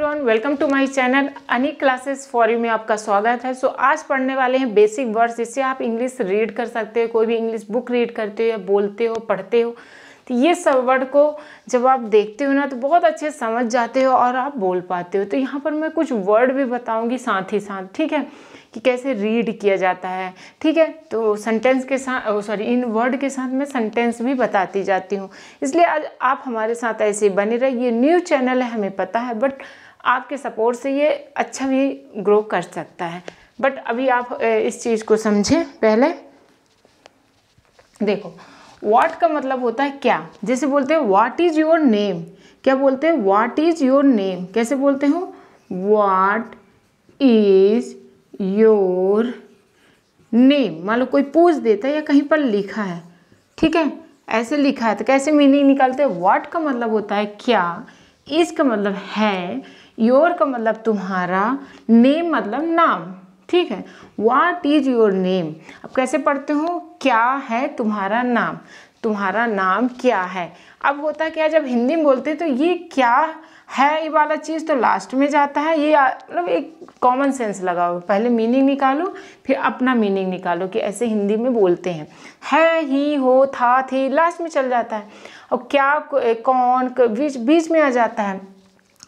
Everyone, welcome to my channel Anik classes for you में आपका स्वागत है। आज पढ़ने वाले हैं बेसिक वर्ड्स, जिससे आप इंग्लिश रीड कर सकते हो। कोई भी इंग्लिश बुक रीड करते हो या बोलते हो, पढ़ते हो, तो ये सब वर्ड को जब आप देखते हो ना तो बहुत अच्छे समझ जाते हो और आप बोल पाते हो। तो यहाँ पर मैं कुछ वर्ड भी बताऊँगी साथ ही साथ, ठीक है, कि कैसे रीड किया जाता है, ठीक है। तो सेंटेंस के साथ इन वर्ड के साथ मैं सेंटेंस भी बताती जाती हूँ, इसलिए आज आप हमारे साथ ऐसे ही बने रहिए। ये न्यू चैनल है, हमें पता है, बट आपके सपोर्ट से ये अच्छा भी ग्रो कर सकता है। बट अभी आप इस चीज़ को समझें। पहले देखो, व्हाट का मतलब होता है क्या। जैसे बोलते हैं व्हाट इज़ योर नेम, क्या बोलते हैं, व्हाट इज़ योर नेम। कैसे बोलते हो, व्हाट इज़ योर नेम। मान लो कोई पूछ देता है या कहीं पर लिखा है, ठीक है, ऐसे लिखा है, तो कैसे मीनिंग निकालते हैं। व्हाट का मतलब होता है क्या, इज का मतलब है, योर का मतलब तुम्हारा, नेम मतलब नाम, ठीक है। What is your name. अब कैसे पढ़ते हो, क्या है तुम्हारा नाम, तुम्हारा नाम क्या है। अब होता है क्या, जब हिंदी में बोलते हैं तो ये क्या है, ये वाला चीज़ तो लास्ट में जाता है। ये मतलब एक कॉमन सेंस लगाओ, पहले मीनिंग निकालो फिर अपना मीनिंग निकालो, कि ऐसे हिंदी में बोलते हैं। है, ही, हो, था, थी, लास्ट में चल जाता है। और क्या, कौन, बीच में आ जाता है।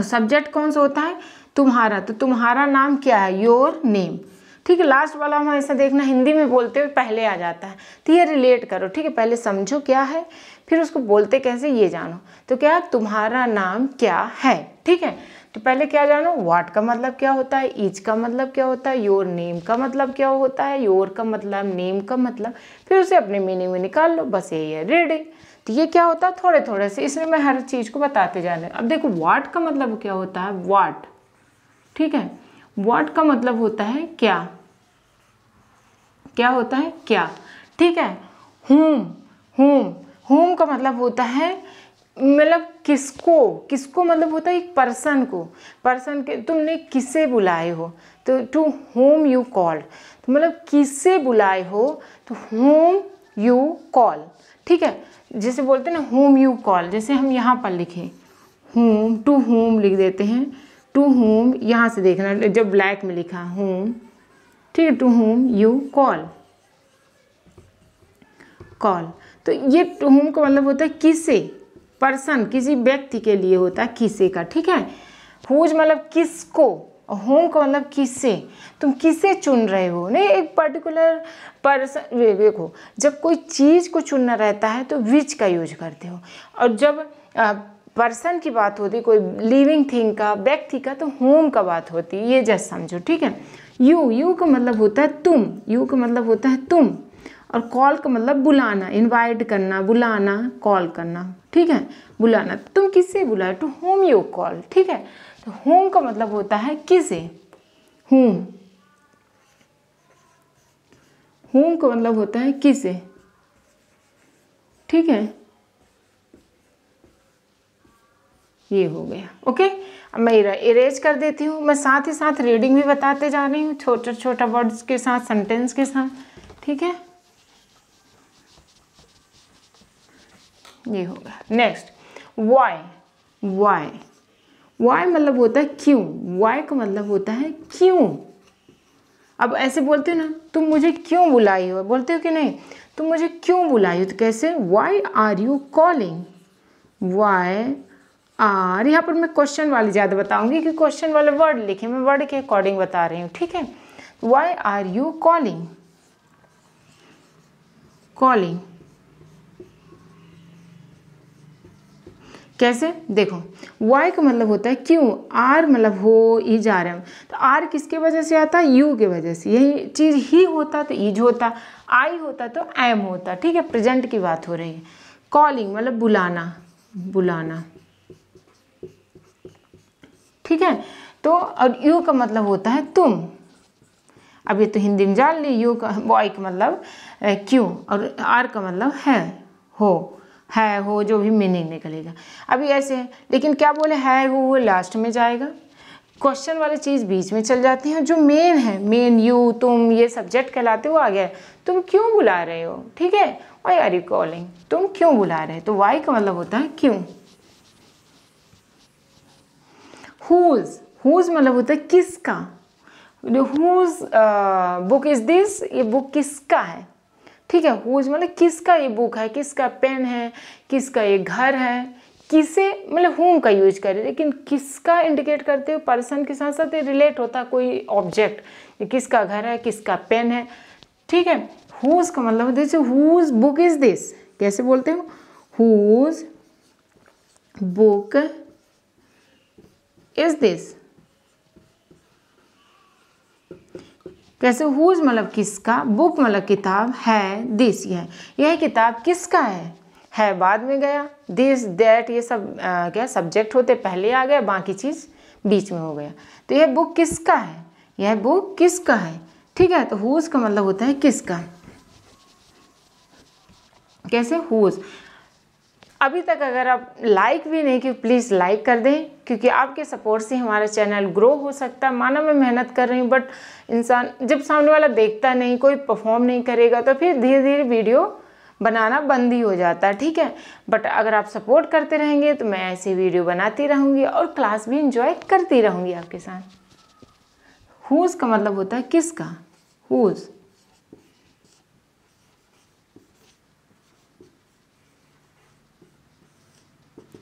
सब्जेक्ट कौन सा होता है, तुम्हारा, तो तुम्हारा नाम क्या है, योर नेम, ठीक है। लास्ट वाला हम ऐसा देखना, हिंदी में बोलते हुए पहले आ जाता है, तो ये रिलेट करो, ठीक है। पहले समझो क्या है, फिर उसको बोलते कैसे ये जानो। तो क्या, तुम्हारा नाम क्या है, ठीक है। तो पहले क्या जानो, व्हाट का मतलब क्या होता है, इज का मतलब क्या होता है, योर नेम का मतलब क्या होता है, योर का मतलब, नेम का मतलब, फिर उसे अपने मीनिंग में निकाल लो, बस यही है रीडिंग। तो ये क्या होता है, थोड़े थोड़े से, इसलिए मैं हर चीज़ को बताते जा रहे हैं। अब देखो, व्हाट का मतलब क्या होता है, व्हाट, ठीक है। व्हाट का मतलब होता है क्या, क्या होता है क्या, ठीक है। होम, होम का मतलब होता है, मतलब किसको, किसको मतलब होता है एक पर्सन को, पर्सन के, तुमने किसे बुलाए हो, तो टू होम यू कॉल्ड, तो मतलब किससे बुलाए हो, तो होम यू कॉल, ठीक है। जैसे बोलते हैं ना होम यू कॉल, जैसे हम यहाँ पर लिखें होम, टू होम लिख देते हैं, टू होम, यहाँ से देखना जब ब्लैक में लिखा होम, ठीक है, to whom you call, call. तो ये टू होम का मतलब होता है किसे, पर्सन, किसी व्यक्ति के लिए होता है, किसे का, ठीक है। हुज मतलब किसको, होम का मतलब किससे, तुम किसे चुन रहे हो, नहीं एक पर्टिकुलर पर्सन। देखो, जब कोई चीज़ को चुनना रहता है तो विच का यूज करते हो, और जब पर्सन की बात होती है, कोई लिविंग थिंग का, व्यक्ति का, तो होम का बात होती है, ये जस्ट समझो, ठीक है। यू का मतलब होता है तुम, यू का मतलब होता है तुम, और कॉल का मतलब बुलाना, इनवाइट करना, बुलाना, कॉल करना, ठीक है, बुलाना। तुम किससे बुलाए, टू होम यू कॉल, ठीक है। तो होम का मतलब होता है किसे, होम, होम का मतलब होता है किसे, ठीक है। ये हो गया, ओके। अब मैं इरेज कर देती हूँ, मैं साथ ही साथ रीडिंग भी बताते जा रही हूँ, छोटा छोटा वर्ड्स के साथ, सेंटेंस के साथ, ठीक है। ये होगा नेक्स्ट, वाई, वाई, वाई मतलब होता है क्यों, वाई का मतलब होता है क्यों। अब ऐसे बोलते हो ना, तुम मुझे क्यों बुलाई हो, बोलते हो कि नहीं, तुम मुझे क्यों बुलाई हो, तो कैसे, why are you calling, why are, यहाँ पर मैं क्वेश्चन वाली ज़्यादा बताऊंगी, कि क्वेश्चन वाले वर्ड लिखे, मैं वर्ड के अकॉर्डिंग बता रही हूँ, ठीक है। Why are you calling, calling, कैसे, देखो, वाई का मतलब होता है क्यों, आर मतलब हो, इज आ रहा है, तो आर किसके वजह से आता है, यू के वजह से। यही चीज़ ही होता तो इज होता, आई होता तो एम होता, ठीक है, प्रेजेंट की बात हो रही है। कॉलिंग मतलब बुलाना, बुलाना, ठीक है। तो और यू का मतलब होता है तुम, अब ये तो हिंदी में जान ली, यू का, वाई का मतलब क्यों, और आर का मतलब है, हो, जो भी मीनिंग निकलेगा। अभी ऐसे है, लेकिन क्या बोले, है वो लास्ट में जाएगा, क्वेश्चन वाली चीज़ बीच में चल जाती है, जो मेन है, मेन, यू, तुम, ये सब्जेक्ट कहलाते हो, आ गया, तुम क्यों बुला रहे हो, ठीक है। वाई आर यू कॉलिंग, तुम क्यों बुला रहे हो, तो वाई का मतलब होता है क्यों। हुज मतलब होता है किसका। हुज बुक इज दिस, ये बुक किसका है, ठीक है। हुज मतलब किसका ये बुक है, किसका पेन है, किसका ये घर है, किसे मतलब होम का यूज करें, लेकिन किसका इंडिकेट करते हुए पर्सन के साथ साथ रिलेट होता है कोई ऑब्जेक्ट, किसका घर है, किसका पेन है, ठीक है। हुज का मतलब जैसे हुज बुक इज दिस, कैसे बोलते हो, हुज बुक इज दिस, कैसे, हुज मतलब किसका, बुक मतलब किताब, है दिस यह किताब किसका है बाद में गया, दिस दैट ये सब क्या सब्जेक्ट होते पहले आ गया, बाकी चीज़ बीच में हो गया। तो यह बुक किसका है, यह बुक किसका है, ठीक है। तो हुज का मतलब होता है किसका, कैसे, हुज। अभी तक अगर आप लाइक भी नहीं किए प्लीज़ लाइक कर दें, क्योंकि आपके सपोर्ट से हमारा चैनल ग्रो हो सकता है। माना मैं मेहनत कर रही हूँ, बट इंसान जब सामने वाला देखता नहीं, कोई परफॉर्म नहीं करेगा, तो फिर धीरे धीरे वीडियो बनाना बंद ही हो जाता है, ठीक है। बट अगर आप सपोर्ट करते रहेंगे तो मैं ऐसी वीडियो बनाती रहूँगी और क्लास भी इंजॉय करती रहूँगी आपके साथ। हुज का मतलब होता है किसका, हुज।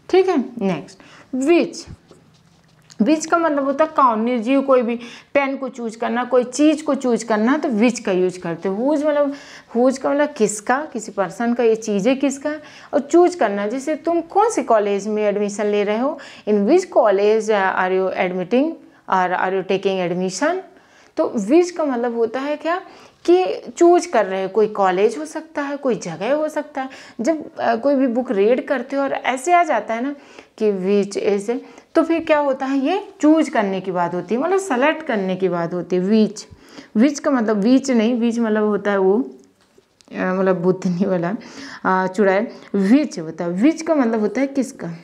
ठीक है। नेक्स्ट, विच का मतलब होता है कौन, निर्जीव कोई भी, पेन को चूज करना, कोई चीज़ को चूज करना, तो विच का यूज करते हो। हुज मतलब, हुज का मतलब किसका, किसी पर्सन का, ये चीज़ें किसका, और चूज करना, जैसे तुम कौन से कॉलेज में एडमिशन ले रहे हो, in which college are you admitting और आर यू टेकिंग एडमिशन। तो विच का मतलब होता है क्या कि चूज कर रहे हो, कोई कॉलेज हो सकता है, कोई जगह हो सकता है। जब कोई भी बुक रीड करते हो और ऐसे आ जाता है ना कि विच ऐसे, तो फिर क्या होता है, ये चूज करने की बात होती है, मतलब सेलेक्ट करने की बात होती है। विच का मतलब विच नहीं, विच मतलब होता है वो मतलब बुद्धनी वाला चुड़ैल, विच होता है। विच का मतलब होता है किसका,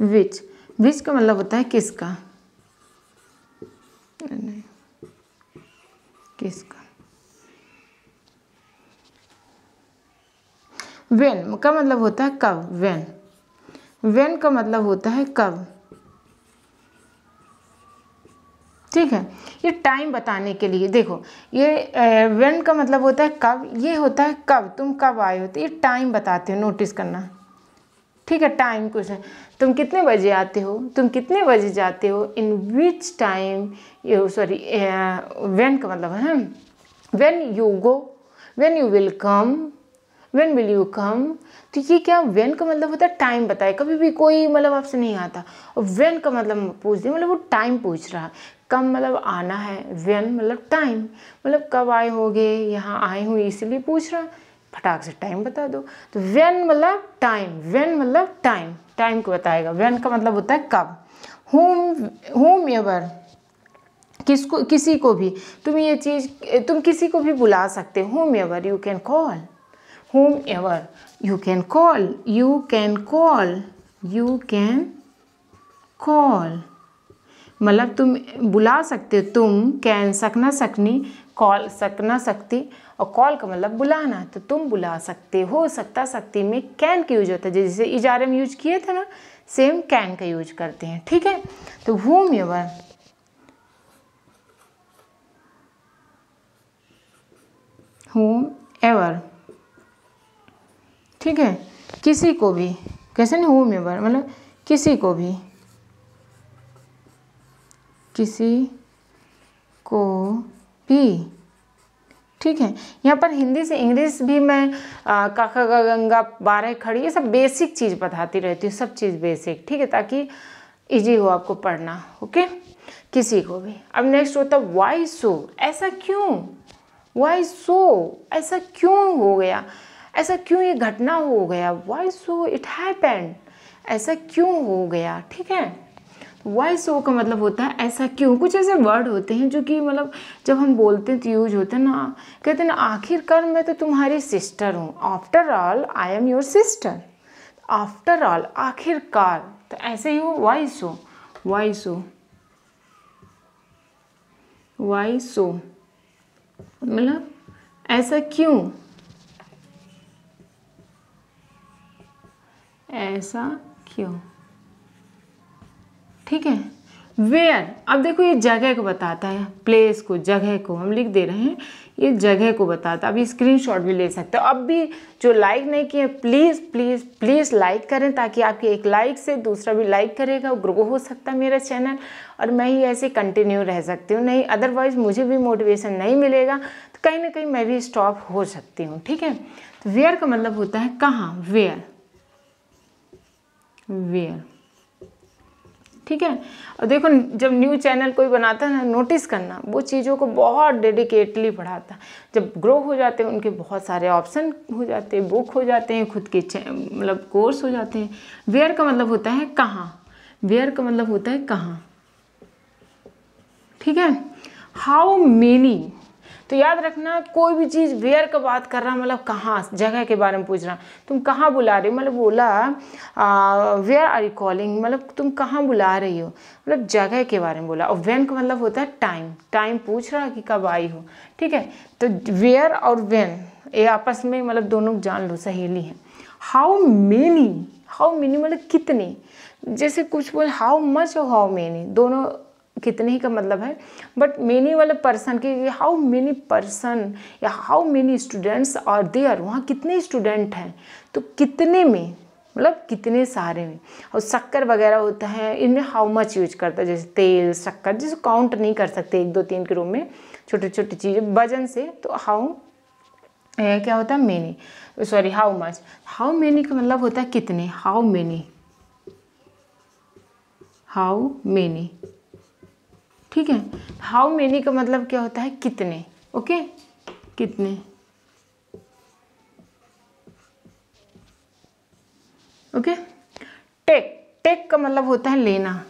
विच का मतलब होता है किसका, नहीं किसका। वेन का मतलब होता है कब, वेन का मतलब होता है कब, ठीक है। ये टाइम बताने के लिए, देखो ये वेन का मतलब होता है कब, ये होता है कब, तुम कब आए हो, तो ये टाइम बताते हो, नोटिस करना, ठीक है। टाइम कुछ है, तुम कितने बजे आते हो, तुम कितने बजे जाते हो, in which time you, sorry when का मतलब है when you go, when you will come, when will you come. तो ये क्या, वेन का मतलब होता है टाइम बताए, कभी भी कोई मतलब आपसे नहीं आता, और वेन का मतलब पूछ दिया, मतलब वो टाइम पूछ रहा है। कम मतलब आना है, वेन मतलब टाइम, मतलब कब आए होगे, यहाँ आए हुए इसलिए पूछ रहा, फटाक से टाइम बता दो। तो वेन मतलब टाइम, वेन मतलब टाइम, टाइम को बताएगा। वेन का मतलब होता है कब। होम एवर, किसको, किसी को भी, तुम ये चीज़, तुम किसी को भी बुला सकते हो। Home ever you can call, home ever you can call, you can call, you can call मतलब तुम बुला सकते हो। तुम कैन सकना सकनी, कॉल सकना सकती, और कॉल का मतलब बुलाना, तो तुम बुला सकते हो। सकता सकती में कैन का यूज होता है, जैसे इजारे में यूज किए थे ना, सेम कैन का यूज करते हैं, ठीक है। तो होम एवर, होम एवर, ठीक है, किसी को भी, कैसे नहीं, होम एवर मतलब किसी को भी, किसी को भी, ठीक है। यहाँ पर हिंदी से इंग्लिश भी मैं काका गंगा 12 खड़ी, ये सब बेसिक चीज़ बताती रहती हूँ, सब चीज़ बेसिक, ठीक है, ताकि इजी हो आपको पढ़ना, ओके। किसी को भी। अब नेक्स्ट होता है वाई सो, ऐसा क्यों, वाई सो ऐसा क्यों हो गया, ऐसा क्यों ये घटना हो गया, वाई सो इट हैपेंड, ऐसा क्यों हो गया, ठीक है। वाई सो का मतलब होता है ऐसा क्यों। कुछ ऐसे वर्ड होते हैं जो कि मतलब जब हम बोलते हैं तो यूज होते हैं ना, कहते हैं ना आखिरकार मैं तो तुम्हारी सिस्टर हूँ, after all I am your sister, after all आखिरकार, तो ऐसे ही हो वाई सो, वाई सो, वाई सो मतलब ऐसा क्यों, ऐसा क्यों, ठीक है। वेयर, अब देखो ये जगह को बताता है, प्लेस को, जगह को हम लिख दे रहे हैं, ये जगह को बताता है। अभी स्क्रीनशॉट भी ले सकते हो। अब भी जो लाइक नहीं किए प्लीज़ प्लीज़ प्लीज़ लाइक करें, ताकि आपके एक लाइक से दूसरा भी लाइक करेगा, ग्रो हो सकता है मेरा चैनल, और मैं ही ऐसे कंटिन्यू रह सकती हूँ। नहीं अदरवाइज़ मुझे भी मोटिवेशन नहीं मिलेगा तो कहीं ना कहीं मैं भी स्टॉप हो सकती हूँ। ठीक है, तो वेयर का मतलब होता है कहाँ, वेयर, वेयर। ठीक है, और देखो जब न्यू चैनल कोई बनाता है ना, नोटिस करना वो चीज़ों को बहुत डेडिकेटली पढ़ाता है। जब ग्रो हो जाते हैं उनके बहुत सारे ऑप्शन हो जाते हैं, बुक हो जाते हैं, खुद के मतलब कोर्स हो जाते हैं। वेयर का मतलब होता है कहाँ, वेयर का मतलब होता है कहाँ। ठीक है, हाउ मेनी, तो याद रखना कोई भी चीज़ वेयर का बात कर रहा मतलब कहाँ, जगह के बारे में पूछ रहा, तुम कहाँ बुला रही हो, मतलब बोला वेयर आर यू कॉलिंग, मतलब तुम कहाँ बुला रही हो, मतलब जगह के बारे में बोला। और व्हेन का मतलब होता है टाइम, टाइम पूछ रहा कि कब आई हो। ठीक है, तो वेयर और व्हेन ये आपस में मतलब दोनों जान लो सहेली हैं। हाउ मेनी, हाउ मेनी मतलब कितने, जैसे कुछ बोल हाउ मच और हाउ मेनी, दोनों कितने ही का मतलब है, बट मेनी वाले पर्सन के, हाउ मेनी पर्सन या how many students are there, वहाँ कितने स्टूडेंट हैं, तो कितने में मतलब कितने सारे में। और शक्कर वगैरह होता है इनमें हाउ मच यूज करता है, जैसे तेल शक्कर, जिसे काउंट नहीं कर सकते 1 2 3 के रूप में, छोटी छोटी चीज़ें वजन से, तो हाउ क्या होता है many, sorry how much. How many का मतलब होता है कितने, हाउ मेनी, हाउ मेनी। ठीक है, हाउ मेनी का मतलब क्या होता है कितने, ओके, कितने। ओके, टेक, टेक का मतलब होता है लेना,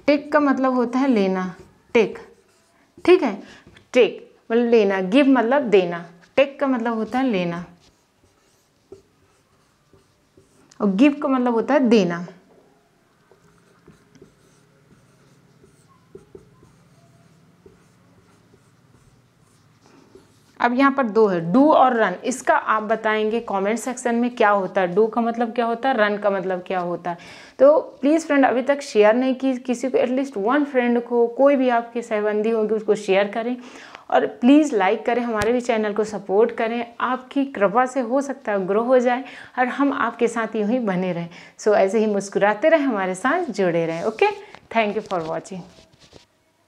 टेक का मतलब होता है लेना, टेक। ठीक है, टेक मतलब लेना, गिव मतलब देना, टेक का मतलब होता है लेना, और गिव का मतलब होता है देना। अब यहाँ पर 2 है, डू और रन, इसका आप बताएंगे कमेंट सेक्शन में क्या होता है, डू का मतलब क्या होता है, रन का मतलब क्या होता है। तो प्लीज़ फ्रेंड अभी तक शेयर नहीं की किसी को, एटलीस्ट 1 फ्रेंड को, कोई भी आपके सहबंदी होंगे उसको शेयर करें, और प्लीज़ लाइक करें, हमारे भी चैनल को सपोर्ट करें। आपकी कृपा से हो सकता है ग्रो हो जाए और हम आपके साथ यूँ ही बने रहें। सो ऐसे ही मुस्कुराते रहें, हमारे साथ जुड़े रहें। Okay, thank you for watching.